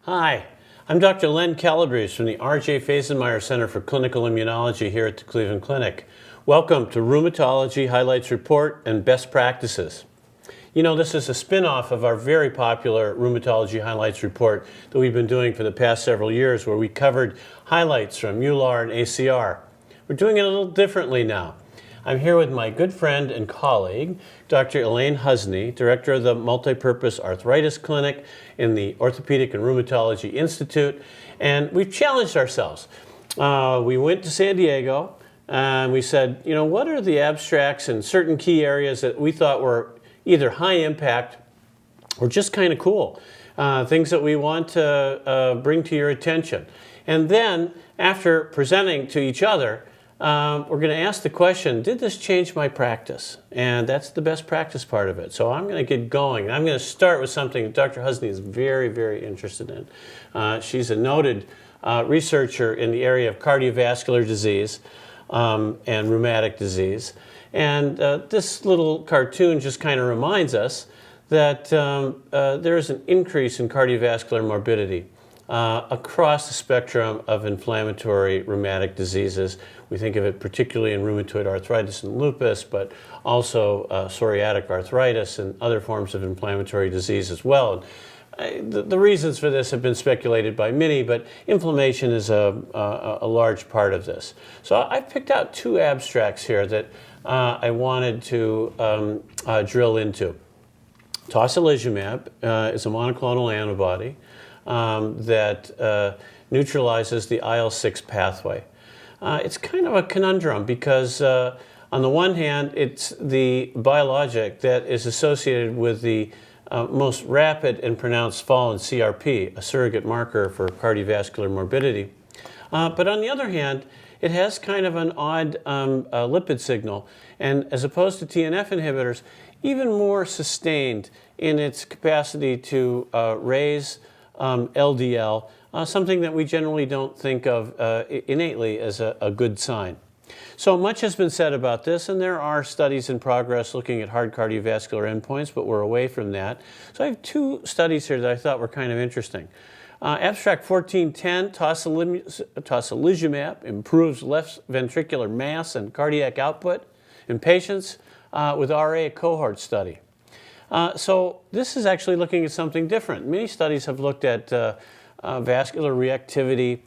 Hi, I'm Dr. Elaine Calabrese from the R.J. Fasenmyer Center for Clinical Immunology here at the Cleveland Clinic. Welcome to Rheumatology Highlights Report and Best Practices. You know, this is a spin-off of our very popular Rheumatology Highlights Report that we've been doing for the past several years, where we covered highlights from EULAR and ACR. We're doing it a little differently now. I'm here with my good friend and colleague, Dr. Elaine Husni, director of the Multi-Purpose Arthritis Clinic in the Orthopedic and Rheumatology Institute, and we've challenged ourselves. We went to San Diego and we said, you know, what are the abstracts in certain key areas that we thought were either high impact or just kind of cool, things that we want to bring to your attention. And then, after presenting to each other, we're going to ask the question, did this change my practice? And that's the best practice part of it. So I'm going to get going. I'm going to start with something that Dr. Husni is very, very interested in. She's a noted researcher in the area of cardiovascular disease and rheumatic disease. And this little cartoon just kind of reminds us that there is an increase in cardiovascular morbidity across the spectrum of inflammatory rheumatic diseases. We think of it particularly in rheumatoid arthritis and lupus, but also psoriatic arthritis and other forms of inflammatory disease as well. And the reasons for this have been speculated by many, but inflammation is a large part of this. So I picked out two abstracts here that I wanted to drill into. Tocilizumab is a monoclonal antibody that neutralizes the IL-6 pathway. It's kind of a conundrum because on the one hand, it's the biologic that is associated with the most rapid and pronounced fall in CRP, a surrogate marker for cardiovascular morbidity. But on the other hand, it has kind of an odd lipid signal, and as opposed to TNF inhibitors, even more sustained in its capacity to raise LDL, something that we generally don't think of innately as a good sign. So much has been said about this, and there are studies in progress looking at hard cardiovascular endpoints, but we're away from that. So I have two studies here that I thought were kind of interesting. Abstract 1410, tocilizumab improves left ventricular mass and cardiac output in patients with RA cohort study. So this is actually looking at something different. Many studies have looked at vascular reactivity,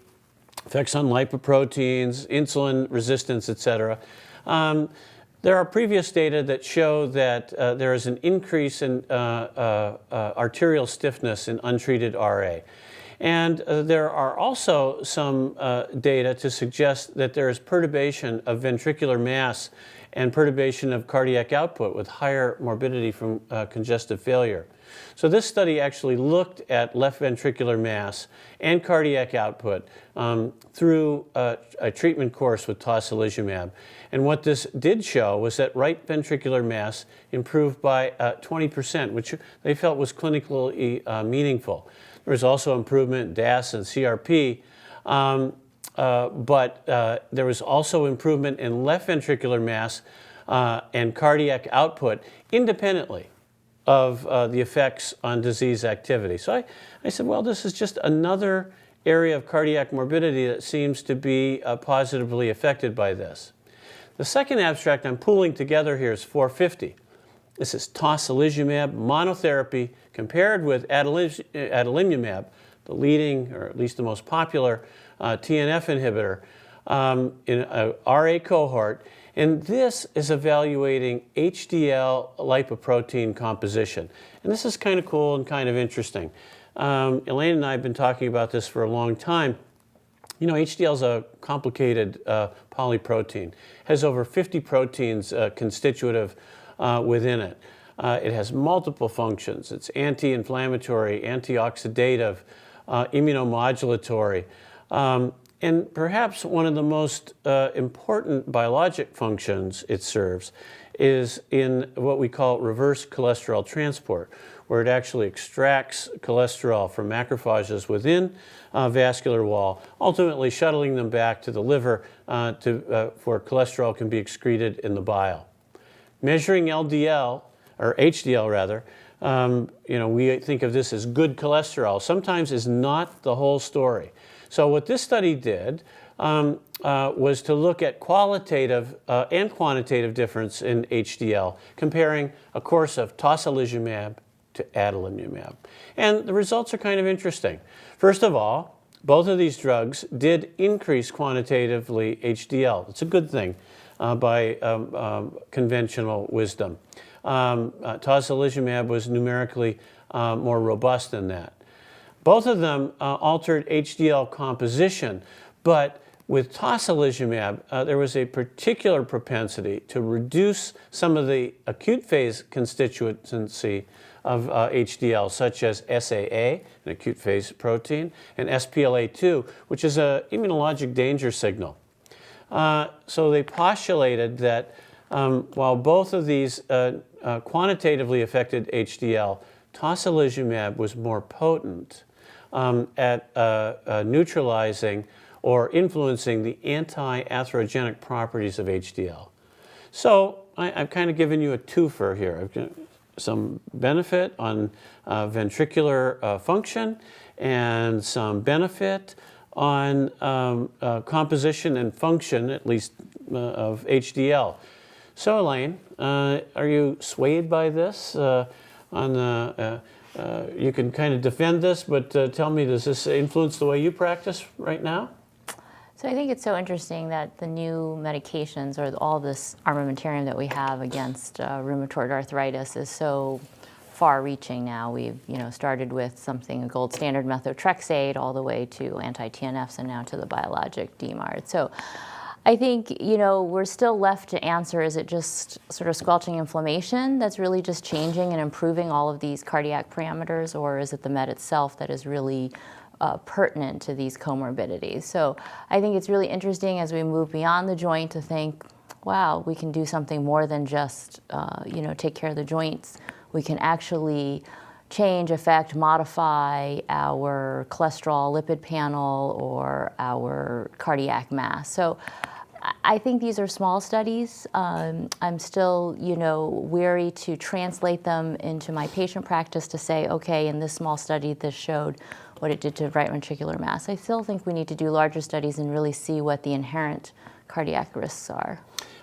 effects on lipoproteins, insulin resistance, etc. There are previous data that show that there is an increase in arterial stiffness in untreated RA. And there are also some data to suggest that there is perturbation of ventricular mass and perturbation of cardiac output with higher morbidity from congestive failure. So this study actually looked at left ventricular mass and cardiac output through a treatment course with tocilizumab. And what this did show was that right ventricular mass improved by 20%, which they felt was clinically meaningful. There was also improvement in DAS and CRP, but there was also improvement in left ventricular mass and cardiac output independently of the effects on disease activity. So I said, well, this is just another area of cardiac morbidity that seems to be positively affected by this. The second abstract I'm pulling together here is 450. This is tocilizumab monotherapy compared with adalimumab, the leading, or at least the most popular, TNF inhibitor in a RA cohort. And this is evaluating HDL lipoprotein composition. And this is kind of cool and kind of interesting. Elaine and I have been talking about this for a long time. You know, HDL is a complicated polyprotein. It has over 50 proteins constitutive within it. It has multiple functions. It's anti-inflammatory, antioxidative, immunomodulatory. And perhaps one of the most important biologic functions it serves is in what we call reverse cholesterol transport, where it actually extracts cholesterol from macrophages within vascular wall, ultimately shuttling them back to the liver for cholesterol can be excreted in the bile. Measuring LDL, or HDL rather, we think of this as good cholesterol, sometimes is not the whole story. So what this study did was to look at qualitative and quantitative difference in HDL, comparing a course of tocilizumab to adalimumab. And the results are kind of interesting. First of all, both of these drugs did increase quantitatively HDL. It's a good thing by conventional wisdom. Tocilizumab was numerically more robust than that. Both of them altered HDL composition, but with tocilizumab, there was a particular propensity to reduce some of the acute phase constituency of HDL, such as SAA, an acute phase protein, and SPLA2, which is an immunologic danger signal. So they postulated that while both of these quantitatively affected HDL, tocilizumab was more potent at neutralizing or influencing the anti-atherogenic properties of HDL. So I've kind of given you a twofer here. I've got some benefit on ventricular function and some benefit on composition and function, at least of HDL. So Elaine, are you swayed by this? You can kind of defend this, but tell me, does this influence the way you practice right now? So I think it's so interesting that the new medications or all this armamentarium that we have against rheumatoid arthritis is so far-reaching now. We've started with something, a gold standard methotrexate, all the way to anti-TNFs and now to the biologic DMARD. So I think, we're still left to answer, is it just sort of squelching inflammation that's really just changing and improving all of these cardiac parameters, or is it the med itself that is really pertinent to these comorbidities? So I think it's really interesting as we move beyond the joint to think, wow, we can do something more than just, take care of the joints. We can actually change, affect, modify our cholesterol lipid panel or our cardiac mass. So I think these are small studies. I'm still, wary to translate them into my patient practice to say, okay, in this small study, this showed what it did to right ventricular mass. I still think we need to do larger studies and really see what the inherent cardiac risks are.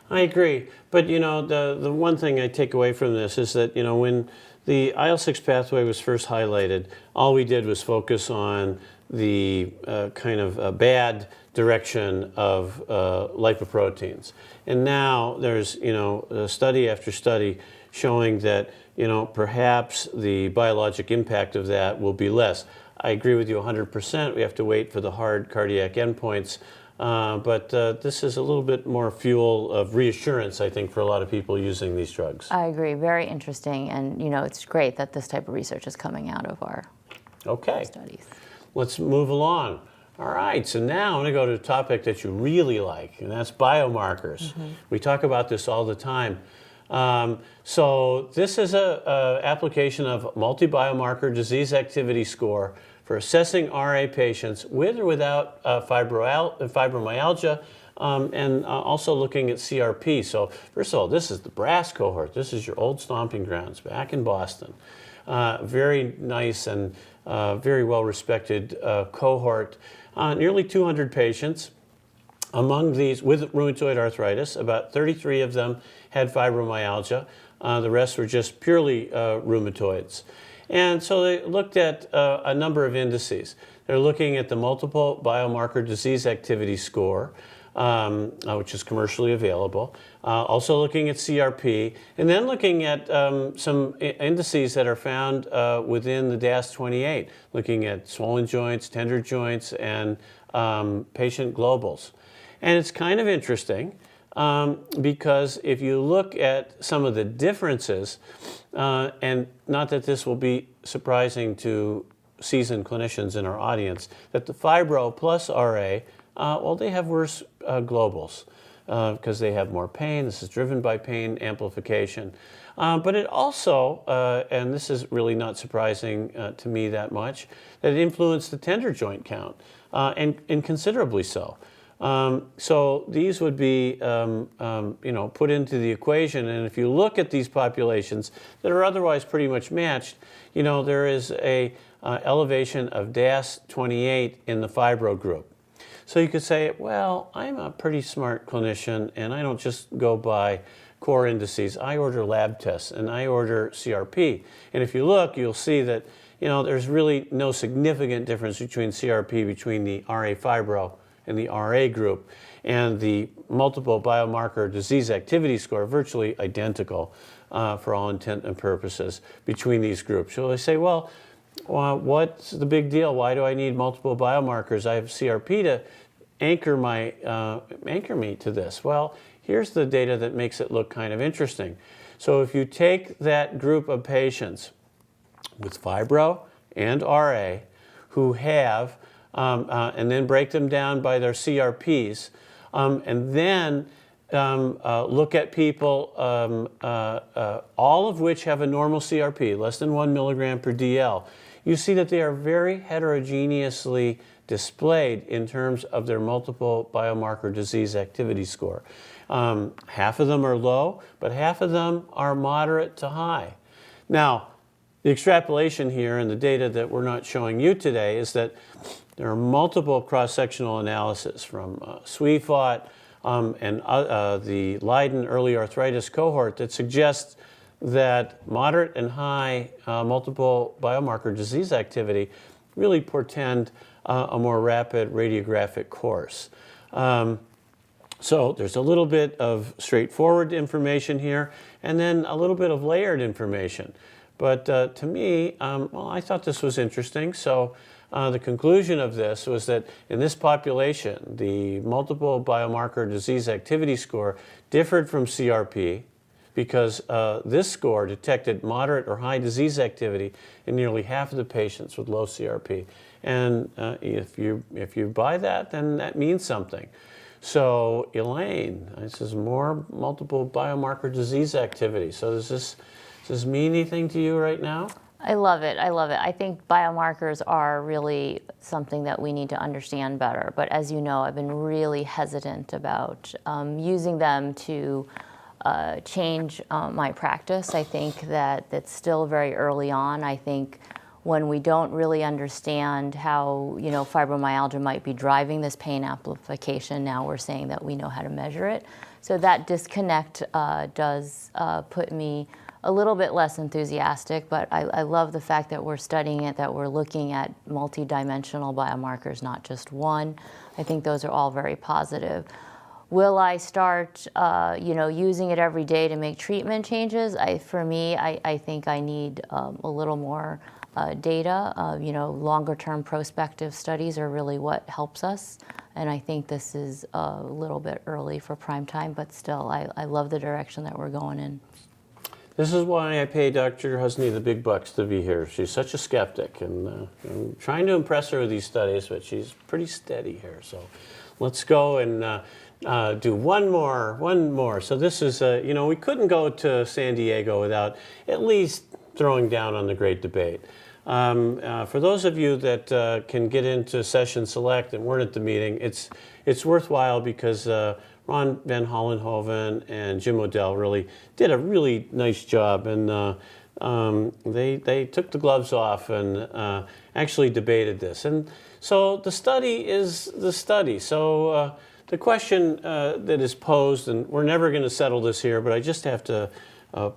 I agree. But, the one thing I take away from this is that, when the IL-6 pathway was first highlighted, all we did was focus on the kind of bad direction of lipoproteins. And now there's, study after study showing that, perhaps the biologic impact of that will be less. I agree with you 100%. We have to wait for the hard cardiac endpoints. But this is a little bit more fuel of reassurance, I think, for a lot of people using these drugs. I agree. Very interesting. And, it's great that this type of research is coming out of our studies. Let's move along. All right. So now I'm going to go to a topic that you really like, and that's biomarkers. Mm-hmm. We talk about this all the time. So this is a application of multi-biomarker disease activity score for assessing RA patients with or without fibromyalgia, and also looking at CRP. So first of all, this is the brass cohort. This is your old stomping grounds back in Boston. Very nice and very well-respected cohort. Nearly 200 patients. Among these with rheumatoid arthritis, about 33 of them had fibromyalgia. The rest were just purely rheumatoids. And so they looked at a number of indices. They're looking at the multiple biomarker disease activity score, which is commercially available. Also looking at CRP, and then looking at some indices that are found within the DAS28, looking at swollen joints, tender joints, and patient globals. And it's kind of interesting because if you look at some of the differences, and not that this will be surprising to seasoned clinicians in our audience, that the fibro plus RA, they have worse globals because they have more pain. This is driven by pain amplification. But it also, and this is really not surprising to me that much, that it influenced the tender joint count, and considerably so. So these would be put into the equation, and if you look at these populations that are otherwise pretty much matched, there is a elevation of DAS28 in the fibro group. So you could say, well, I'm a pretty smart clinician, and I don't just go by core indices. I order lab tests, and I order CRP. And if you look, you'll see that there's really no significant difference between CRP between the RA fibro and the RA group, and the multiple biomarker disease activity score virtually identical for all intent and purposes between these groups. So they say, well, what's the big deal? Why do I need multiple biomarkers? I have CRP to anchor me to this. Well, here's the data that makes it look kind of interesting. So if you take that group of patients with fibro and RA who have, and then break them down by their CRPs, and then look at people, all of which have a normal CRP, less than 1 milligram per DL, you see that they are very heterogeneously displayed in terms of their multiple biomarker disease activity score. Half of them are low, but half of them are moderate to high. Now, the extrapolation here and the data that we're not showing you today is that there are multiple cross-sectional analyses from SWIFOT and the Leiden early arthritis cohort that suggests that moderate and high multiple biomarker disease activity really portend a more rapid radiographic course. So there's a little bit of straightforward information here, and then a little bit of layered information. But to me, I thought this was interesting. So the conclusion of this was that in this population, the multiple biomarker disease activity score differed from CRP because this score detected moderate or high disease activity in nearly half of the patients with low CRP. And if you buy that, then that means something. So Elaine, this is more multiple biomarker disease activity. So does this mean anything to you right now? I love it. I love it. I think biomarkers are really something that we need to understand better. But as you know, I've been really hesitant about using them to change my practice. I think that it's still very early on. I think when we don't really understand how fibromyalgia might be driving this pain amplification, now we're saying that we know how to measure it. So that disconnect does put me a little bit less enthusiastic, but I love the fact that we're studying it, that we're looking at multi-dimensional biomarkers, not just one. I think those are all very positive. Will I start, using it every day to make treatment changes? For me, I think I need a little more data. Longer-term prospective studies are really what helps us, and I think this is a little bit early for prime time, but still, I love the direction that we're going in. This is why I pay Dr. Husni the big bucks to be here. She's such a skeptic, and I'm trying to impress her with these studies, but she's pretty steady here. So let's go and do one more. So this is, we couldn't go to San Diego without at least throwing down on the great debate. For those of you that can get into Session Select and weren't at the meeting, it's worthwhile because Ron Van Hollenhoven and Jim Odell really did a really nice job, and they took the gloves off and actually debated this. And so the study is the study. So the question that is posed, and we're never going to settle this here, but I just have to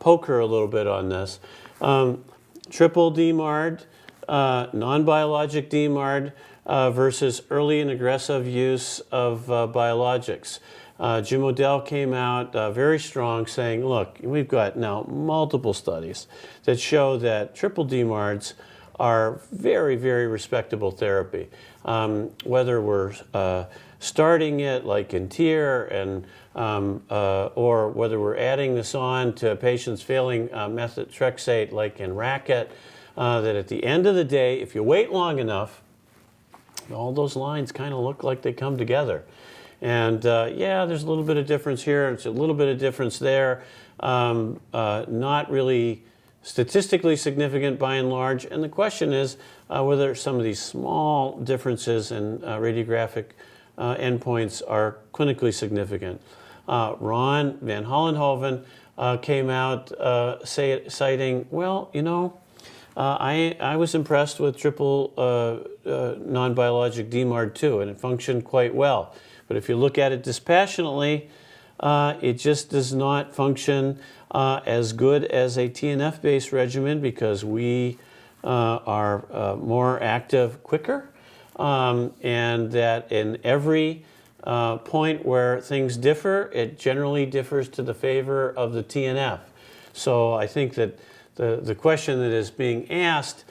poke her a little bit on this. Triple DMARD, non-biologic DMARD versus early and aggressive use of biologics. Jim Odell came out very strong saying, look, we've got now multiple studies that show that triple DMARDs are very, very respectable therapy. Whether we're starting it like in TIR and or whether we're adding this on to patients failing methotrexate like in RACKET, that at the end of the day, if you wait long enough, all those lines kind of look like they come together. And yeah, there's a little bit of difference here, it's a little bit of difference there, not really statistically significant by and large. And the question is whether some of these small differences in radiographic endpoints are clinically significant. Ron van Hollenhoven came out citing, well, you know, I was impressed with triple non-biologic DMARD2, and it functioned quite well. But if you look at it dispassionately, it just does not function as good as a TNF-based regimen because we are more active quicker, and that in every point where things differ, it generally differs to the favor of the TNF. So I think that the question that is being asked,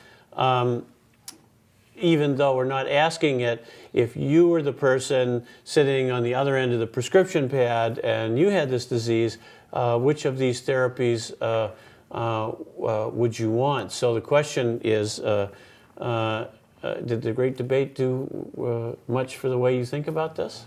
even though we're not asking it, if you were the person sitting on the other end of the prescription pad and you had this disease, which of these therapies would you want? So the question is, did the great debate do much for the way you think about this?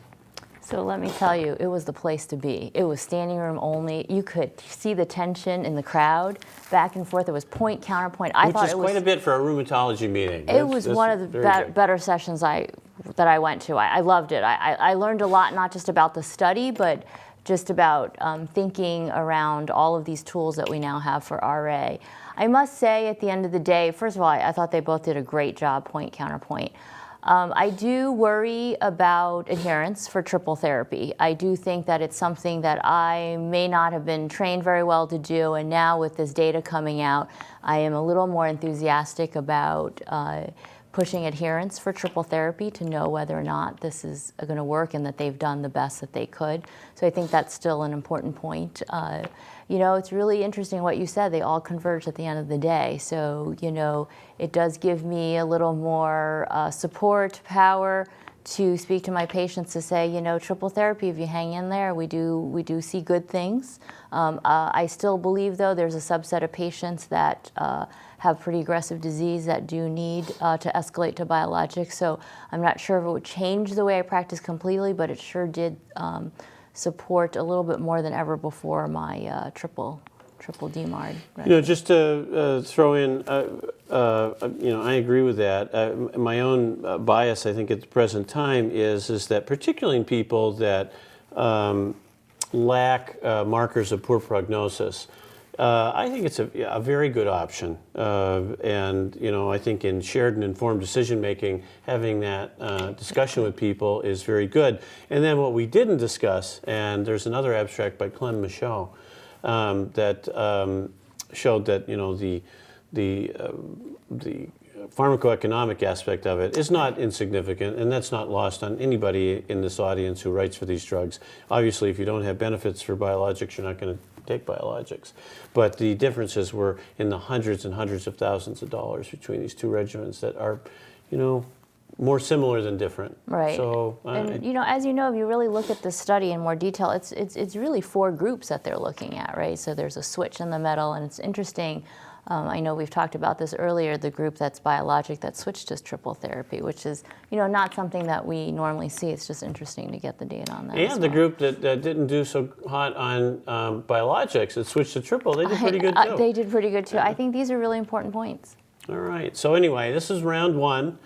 So let me tell you, it was the place to be. It was standing room only. You could see the tension in the crowd, back and forth. It was point, counterpoint. Which is quite a bit for a rheumatology meeting. It was one of the better sessions that I went to. I loved it. I learned a lot, not just about the study, but just about thinking around all of these tools that we now have for RA. I must say, at the end of the day, first of all, I thought they both did a great job, point, counterpoint. I do worry about adherence for triple therapy. I do think that it's something that I may not have been trained very well to do, and now with this data coming out, I am a little more enthusiastic about pushing adherence for triple therapy to know whether or not this is going to work and that they've done the best that they could. So I think that's still an important point. You know, it's really interesting what you said. They all converge at the end of the day. So, you know, it does give me a little more support, power to speak to my patients to say, you know, triple therapy, if you hang in there, we do see good things. I still believe, though, there's a subset of patients that have pretty aggressive disease that do need to escalate to biologics. So I'm not sure if it would change the way I practice completely, but it sure did support a little bit more than ever before my triple DMARD. You know, just to throw in, you know, I agree with that. My own bias, I think, at the present time is that particularly in people that lack markers of poor prognosis, I think it's a very good option. And, you know, I think in shared and informed decision making, having that discussion with people is very good. And then what we didn't discuss, and there's another abstract by Clem Michaud that showed that, you know, the pharmacoeconomic aspect of it is not insignificant, and that's not lost on anybody in this audience who writes for these drugs. Obviously, if you don't have benefits for biologics, you're not going to take biologics. But the differences were in the hundreds and hundreds of thousands of dollars between these two regimens that are, you know, more similar than different. Right. So, and you know, as you know, if you really look at the study in more detail, it's really 4 groups that they're looking at, right? So there's a switch in the middle, and it's interesting. I know we've talked about this earlier, the group that's biologic that switched to triple therapy, which is, you know, not something that we normally see. It's just interesting to get the data on that. And the group that didn't do so hot on biologics, that switched to triple, they did pretty good too. They did pretty good too. I think these are really important points. All right. So anyway, this is round 1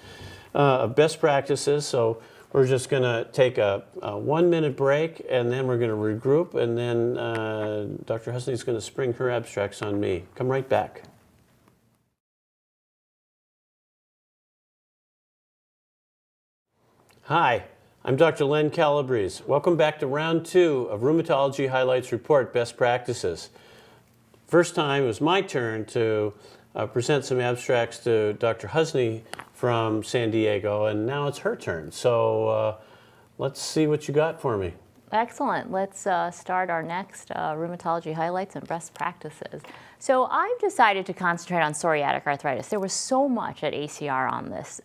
of best practices. So we're just going to take a 1-minute break, and then we're going to regroup, and then Dr. Husni is going to spring her abstracts on me. Come right back. Hi, I'm Dr. Elaine Calabrese. Welcome back to round 2 of Rheumatology Highlights Report Best Practices. First time it was my turn to present some abstracts to Dr. Husni from San Diego, and now it's her turn. So let's see what you got for me. Excellent. Let's start our next Rheumatology Highlights and Best Practices. So I've decided to concentrate on psoriatic arthritis. There was so much at ACR on this.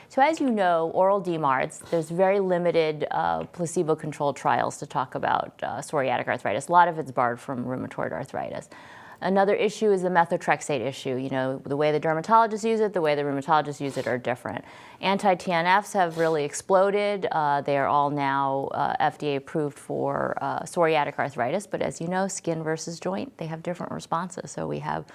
So as you know, oral DMARDs, there's very limited placebo-controlled trials to talk about psoriatic arthritis. A lot of it's barred from rheumatoid arthritis. Another issue is the methotrexate issue. You know, the way the dermatologists use it, the way the rheumatologists use it are different. Anti-TNFs have really exploded. They are all now FDA approved for psoriatic arthritis, but as you know, skin versus joint, they have different responses. So we have,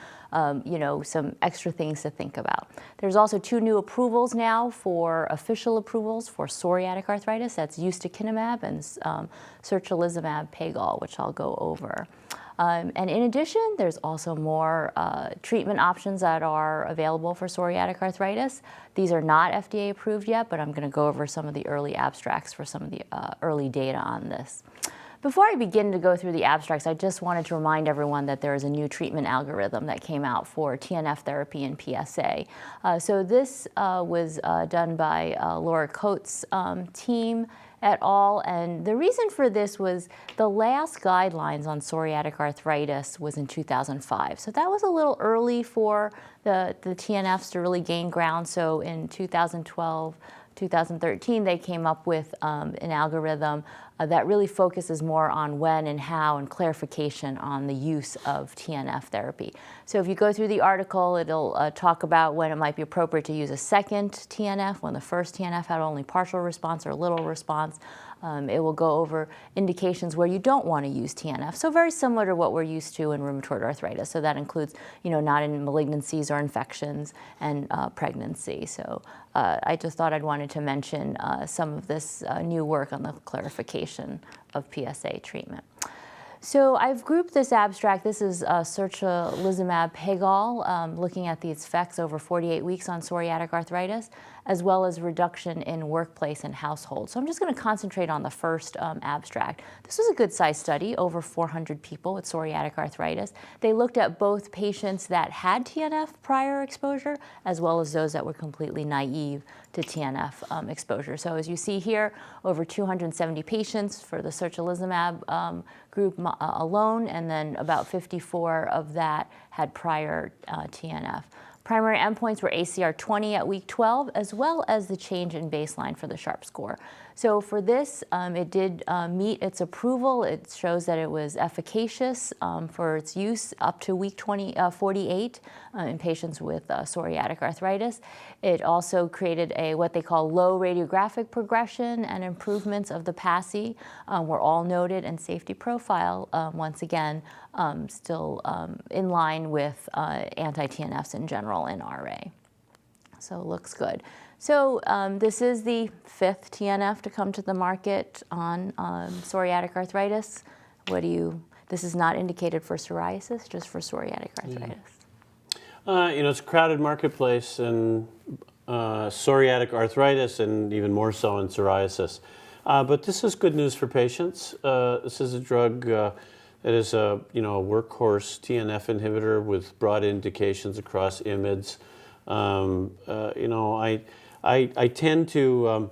you know, some extra things to think about. There's also 2 new approvals now for official approvals for psoriatic arthritis. That's Kinemapp and sertolizumab pegol, which I'll go over. And in addition, there's also more treatment options that are available for psoriatic arthritis. These are not FDA approved yet, but I'm going to go over some of the early abstracts for some of the early data on this. Before I begin to go through the abstracts, I just wanted to remind everyone that there is a new treatment algorithm that came out for TNF therapy and PSA. So this was done by Laura Coates' team et al. And the reason for this was the last guidelines on psoriatic arthritis was in 2005. So that was a little early for the TNFs to really gain ground. So in 2012, 2013, they came up with an algorithm that really focuses more on when and how and clarification on the use of TNF therapy. So if you go through the article, it'll talk about when it might be appropriate to use a second TNF, when the first TNF had only partial response or little response. It will go over indications where you don't want to use TNF. So very similar to what we're used to in rheumatoid arthritis. So that includes, you know, not in malignancies or infections and pregnancy. So I just thought I'd wanted to mention some of this new work on the clarification of PSA treatment. So I've grouped this abstract. This is sertolizumab pegol, looking at the effects over 48 weeks on psoriatic arthritis, as well as reduction in workplace and household. So I'm just going to concentrate on the first abstract. This was a good-sized study, over 400 people with psoriatic arthritis. They looked at both patients that had TNF prior exposure, as well as those that were completely naive to TNF exposure. So as you see here, over 270 patients for the sertolizumab group alone, and then about 54 of that had prior TNF. Primary endpoints were ACR 20 at week 12, as well as the change in baseline for the SHARP score. So for this, it did meet its approval. It shows that it was efficacious for its use up to week 48 in patients with psoriatic arthritis. It also created a what they call low radiographic progression, and improvements of the PASI were all noted, and safety profile, once again, still in line with anti-TNFs in general in RA. So it looks good. So this is the 5th TNF to come to the market on psoriatic arthritis. This is not indicated for psoriasis, just for psoriatic arthritis. You know, it's a crowded marketplace in psoriatic arthritis, and even more so in psoriasis. But this is good news for patients. This is a drug that is a workhorse TNF inhibitor with broad indications across IMIDs. I tend to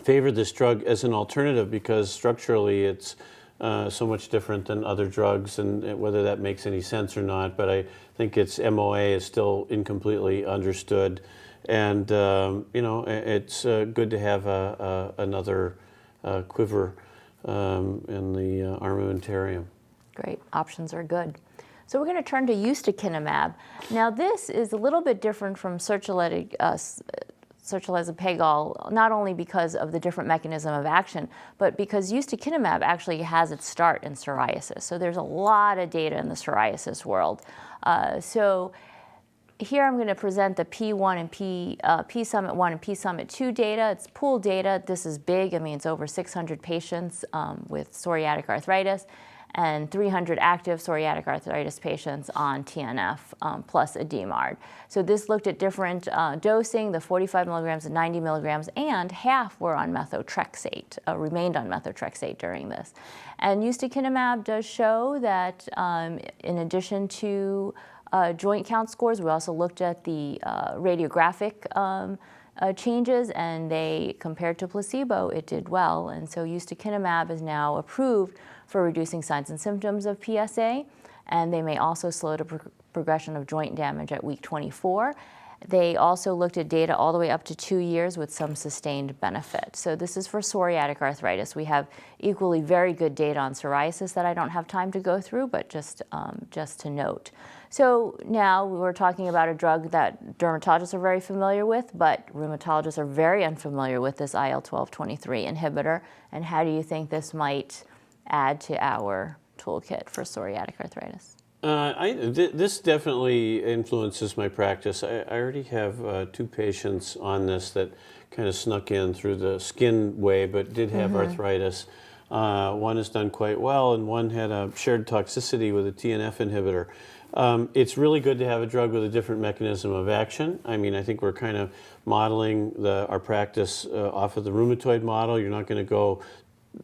favor this drug as an alternative because structurally it's so much different than other drugs, and whether that makes any sense or not, but I think its MOA is still incompletely understood, and it's good to have another quiver in the armamentarium. Great, options are good. So we're going to turn to Kinemapp. Now this is a little bit different from sertolizumab pegol, not only because of the different mechanism of action, but because Kinemapp actually has its start in psoriasis. So there's a lot of data in the psoriasis world. So here I'm going to present the P1 and P-Summit 1 and P-Summit 2 data. It's pooled data. This is big. I mean, it's over 600 patients with psoriatic arthritis, and 300 active psoriatic arthritis patients on TNF plus a DMARD. So this looked at different dosing, the 45 milligrams and 90 milligrams, and half were on methotrexate, remained on methotrexate during this. And Kinemapp does show that in addition to joint count scores, we also looked at the radiographic changes, and they, compared to placebo, it did well. And so Kinemapp is now approved for reducing signs and symptoms of PSA, and they may also slow the progression of joint damage at week 24. They also looked at data all the way up to 2 years with some sustained benefit. So this is for psoriatic arthritis. We have equally very good data on psoriasis that I don't have time to go through, but just to note. So now we're talking about a drug that dermatologists are very familiar with, but rheumatologists are very unfamiliar with, this IL-12/23 inhibitor. And how do you think this might add to our toolkit for psoriatic arthritis? This definitely influences my practice. I already have 2 patients on this that kind of snuck in through the skin way, but did have arthritis. One has done quite well, and one had a shared toxicity with a TNF inhibitor. It's really good to have a drug with a different mechanism of action. I mean, I think we're kind of modeling our practice off of the rheumatoid model. You're not going to go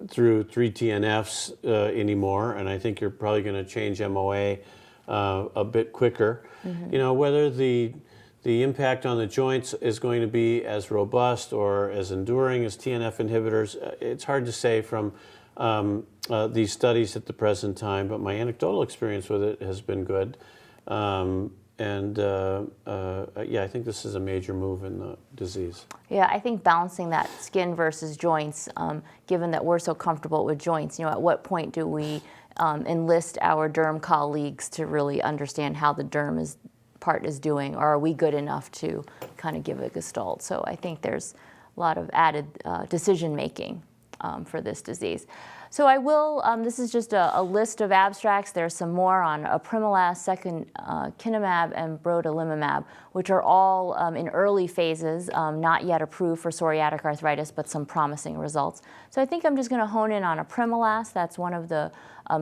through 3 TNFs anymore, and I think you're probably going to change MOA a bit quicker. You know, whether the impact on the joints is going to be as robust or as enduring as TNF inhibitors, it's hard to say from these studies at the present time, but my anecdotal experience with it has been good. Yeah, I think this is a major move in the disease. Yeah, I think balancing that skin versus joints, given that we're so comfortable with joints, you know, at what point do we enlist our derm colleagues to really understand how the derm part is doing, or are we good enough to kind of give a gestalt? So I think there's a lot of added decision making for this disease. So I will, this is just a list of abstracts. There's some more on apremilast, Kinemapp, and brodalumab, which are all in early phases, not yet approved for psoriatic arthritis, but some promising results. So I think I'm just going to hone in on apremilast. That's one of the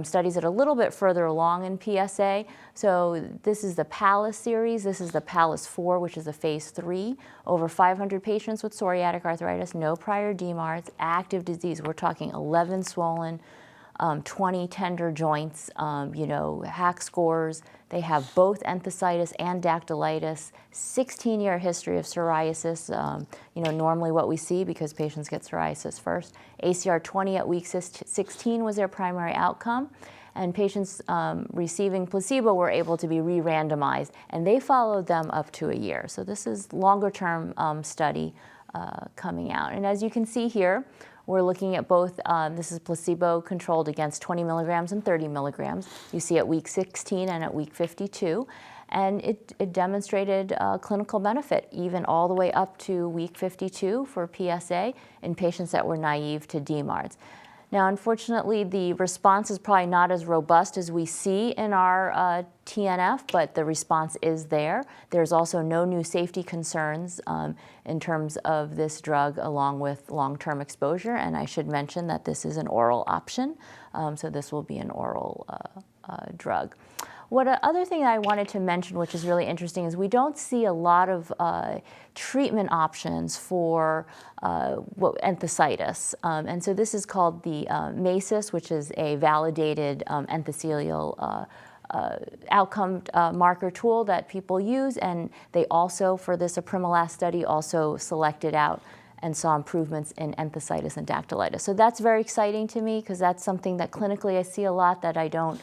studies that are a little bit further along in PsA. So this is the PALACE series. This is the PALACE 4, which is a phase 3. Over 500 patients with psoriatic arthritis, no prior DMARDs, active disease. We're talking 11 swollen, 20 tender joints, you know, HAQ scores. They have both enthesitis and dactylitis, 16-year history of psoriasis, you know, normally what we see because patients get psoriasis first. ACR 20 at week 16 was their primary outcome, and patients receiving placebo were able to be re-randomized, and they followed them up to a year. So this is longer-term study coming out. And as you can see here, we're looking at both, this is placebo controlled against 20 milligrams and 30 milligrams. You see at week 16 and at week 52. And it demonstrated clinical benefit, even all the way up to week 52 for PsA in patients that were naive to DMARDs. Now, unfortunately, the response is probably not as robust as we see in our TNF, but the response is there. There's also no new safety concerns in terms of this drug along with long-term exposure. And I should mention that this is an oral option, so this will be an oral drug. Other thing I wanted to mention, which is really interesting, is we don't see a lot of treatment options for enthesitis. And so this is called the MACIS, which is a validated enthesial outcome marker tool that people use. And they also, for this apremilast study, also selected out and saw improvements in enthesitis and dactylitis. So that's very exciting to me because that's something that clinically I see a lot that I don't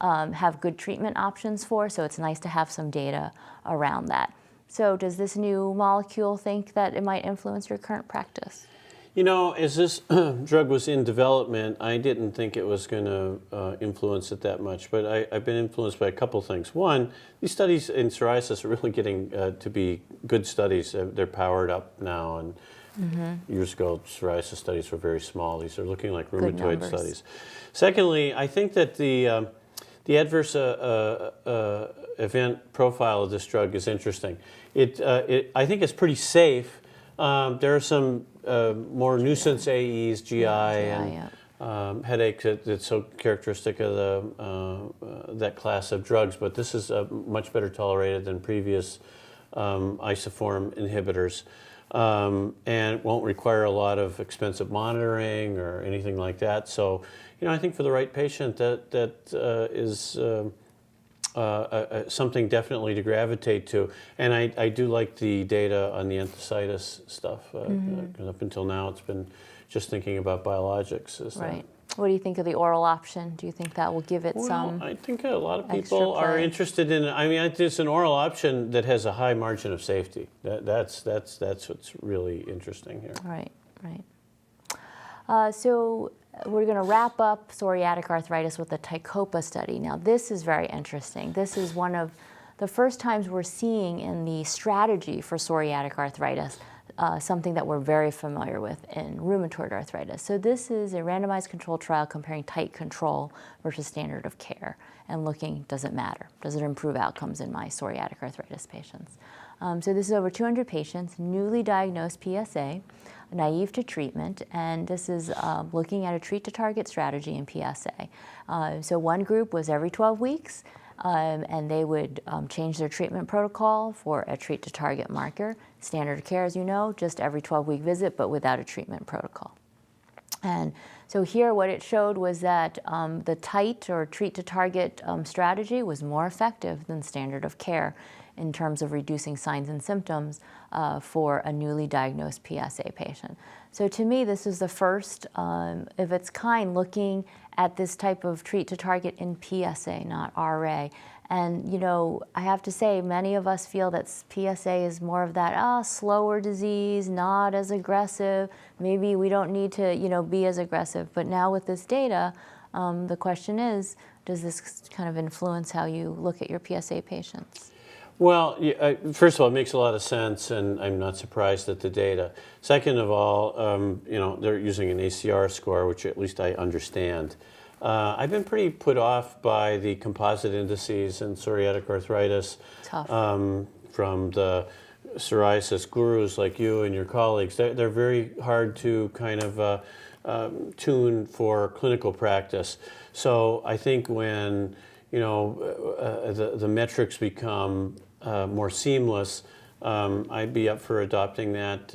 have good treatment options for, so it's nice to have some data around that. So does this new molecule think that it might influence your current practice? You know, as this drug was in development, I didn't think it was going to influence it that much, but I've been influenced by a couple things. One, these studies in psoriasis are really getting to be good studies. They're powered up now, and years ago, psoriasis studies were very small. These are looking like rheumatoid studies. Secondly, I think that the adverse event profile of this drug is interesting. I think it's pretty safe. There are some more nuisance AEs, GI, and headache that's so characteristic of that class of drugs, but this is much better tolerated than previous isoform inhibitors. And won't require a lot of expensive monitoring or anything like that. So, you know, I think for the right patient, that is something definitely to gravitate to. And I do like the data on the enthesitis stuff. Up until now, it's been just thinking about biologics. Right. What do you think of the oral option? Do you think that will give it some? Well, I think a lot of extra people are play? interested in. I mean, it's an oral option that has a high margin of safety. That's what's really interesting here. Right, right. So we're going to wrap up psoriatic arthritis with the Tecopa study. Now, this is very interesting. This is one of the first times we're seeing in the strategy for psoriatic arthritis something that we're very familiar with in rheumatoid arthritis. So this is a randomized controlled trial comparing tight control versus standard of care and looking, does it matter? Does it improve outcomes in my psoriatic arthritis patients? So this is over 200 patients, newly diagnosed PsA, naive to treatment, and this is looking at a treat-to-target strategy in PsA. So one group was every 12 weeks, and they would change their treatment protocol for a treat-to-target marker. Standard of care, as you know, just every 12-week visit, but without a treatment protocol. And so here what it showed was that the tight or treat-to-target strategy was more effective than standard of care in terms of reducing signs and symptoms for a newly diagnosed PsA patient. So to me, this is the first of its kind looking at this type of treat-to-target in PsA, not RA. And, you know, I have to say, many of us feel that PsA is more of that, slower disease, not as aggressive. Maybe we don't need to, you know, be as aggressive. But now with this data, the question is, does this kind of influence how you look at your PsA patients? Well, first of all, it makes a lot of sense, and I'm not surprised at the data. Second of all, you know, they're using an ACR score, which at least I understand. I've been pretty put off by the composite indices in psoriatic arthritis. Tough. From the psoriasis gurus like you and your colleagues. They're very hard to kind of tune for clinical practice. So I think when, you know, the metrics become more seamless, I'd be up for adopting that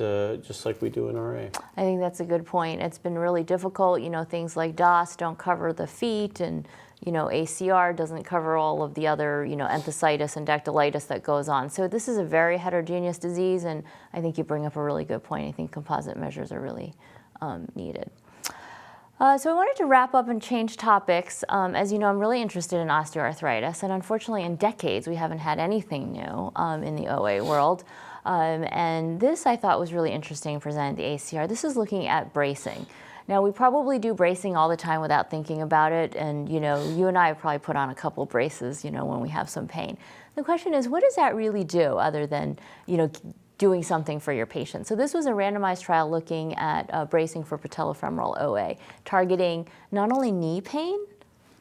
just like we do in RA. I think that's a good point. It's been really difficult. You know, things like DOS don't cover the feet, and, you know, ACR doesn't cover all of the other, you know, enthesitis and dactylitis that goes on. So this is a very heterogeneous disease, and I think you bring up a really good point. I think composite measures are really needed. So I wanted to wrap up and change topics. As you know, I'm really interested in osteoarthritis, and unfortunately in decades we haven't had anything new in the OA world. And this I thought was really interesting, presented the ACR. This is looking at bracing. Now, we probably do bracing all the time without thinking about it, and, you know, you and I have probably put on a couple braces, you know, when we have some pain. The question is, what does that really do other than, you know, doing something for your patient? So this was a randomized trial looking at bracing for patellofemoral OA, targeting not only knee pain,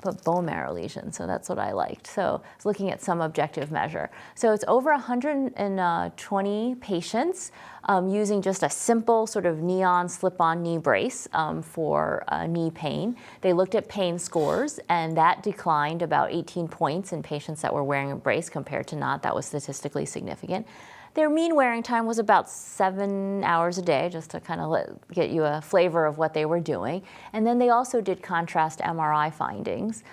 but bone marrow lesions. So that's what I liked. So it's looking at some objective measure. So it's over 120 patients using just a simple sort of neon slip-on knee brace for knee pain. They looked at pain scores, and that declined about 18 points in patients that were wearing a brace compared to not. That was statistically significant. Their mean wearing time was about 7 hours a day, just to kind of get you a flavor of what they were doing. And then they also did contrast MRI findings,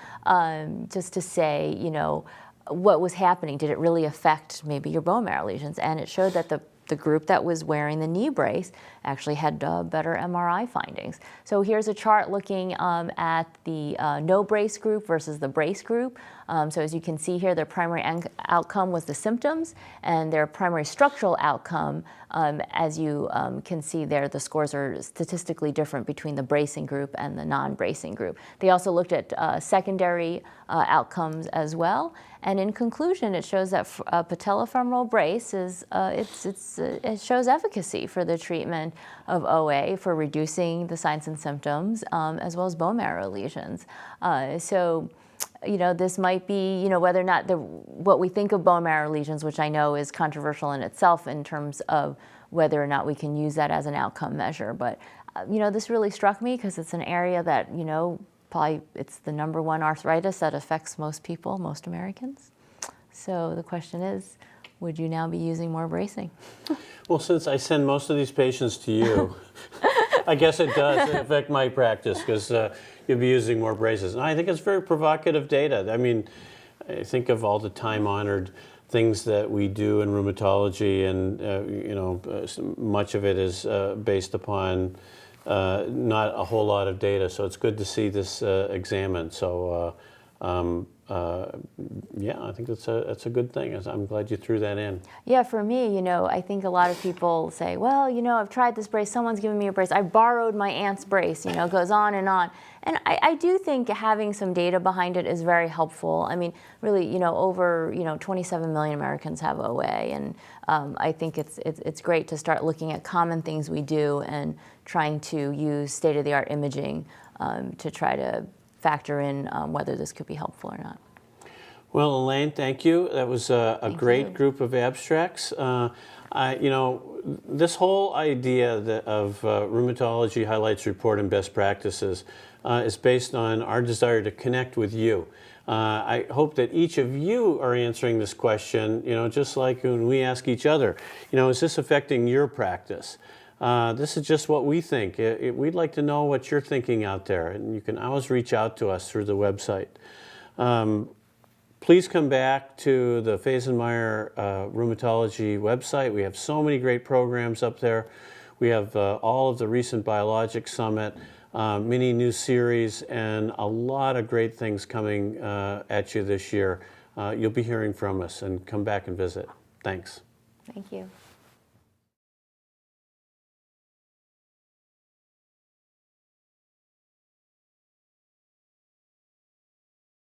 just to say, you know, what was happening. Did it really affect maybe your bone marrow lesions? And it showed that the group that was wearing the knee brace actually had better MRI findings. So here's a chart looking at the no brace group versus the brace group. So as you can see here, their primary outcome was the symptoms, and their primary structural outcome, as you can see there, the scores are statistically different between the bracing group and the non-bracing group. They also looked at secondary outcomes as well. And in conclusion, it shows that patellofemoral brace is it shows efficacy for the treatment of OA, for reducing the signs and symptoms, as well as bone marrow lesions. So, you know, this might be, you know, whether or not what we think of bone marrow lesions, which I know is controversial in itself in terms of whether or not we can use that as an outcome measure. But, you know, this really struck me because it's an area that, you know, probably it's the #1 arthritis that affects most people, most Americans. So the question is, would you now be using more bracing? Well, since I send most of these patients to you, I guess it does affect my practice because you'll be using more braces. And I think it's very provocative data. I mean, I think of all the time-honored things that we do in rheumatology, and you know, much of it is based upon not a whole lot of data. So it's good to see this examined. So yeah, I think that's a good thing. I'm glad you threw that in. Yeah, for me, I think a lot of people say, well, I've tried this brace, someone's given me a brace, I borrowed my aunt's brace, it goes on and on. And I do think having some data behind it is very helpful. I mean, really, over, 27 million Americans have OA, and I think it's great to start looking at common things we do and trying to use state-of-the-art imaging to try to factor in whether this could be helpful or not. Well, Elaine, thank you. That was a great group of abstracts. This whole idea of Rheumatology Highlights Report and Best Practices is based on our desire to connect with you. I hope that each of you are answering this question, just like when we ask each other, is this affecting your practice? This is just what we think. We'd like to know what you're thinking out there, and you can always reach out to us through the website. Please come back to the Fasenmyer Rheumatology website. We have so many great programs up there. We have all of the recent Biologics Summit, mini new series, and a lot of great things coming at you this year. You'll be hearing from us, and come back and visit. Thanks. Thank you.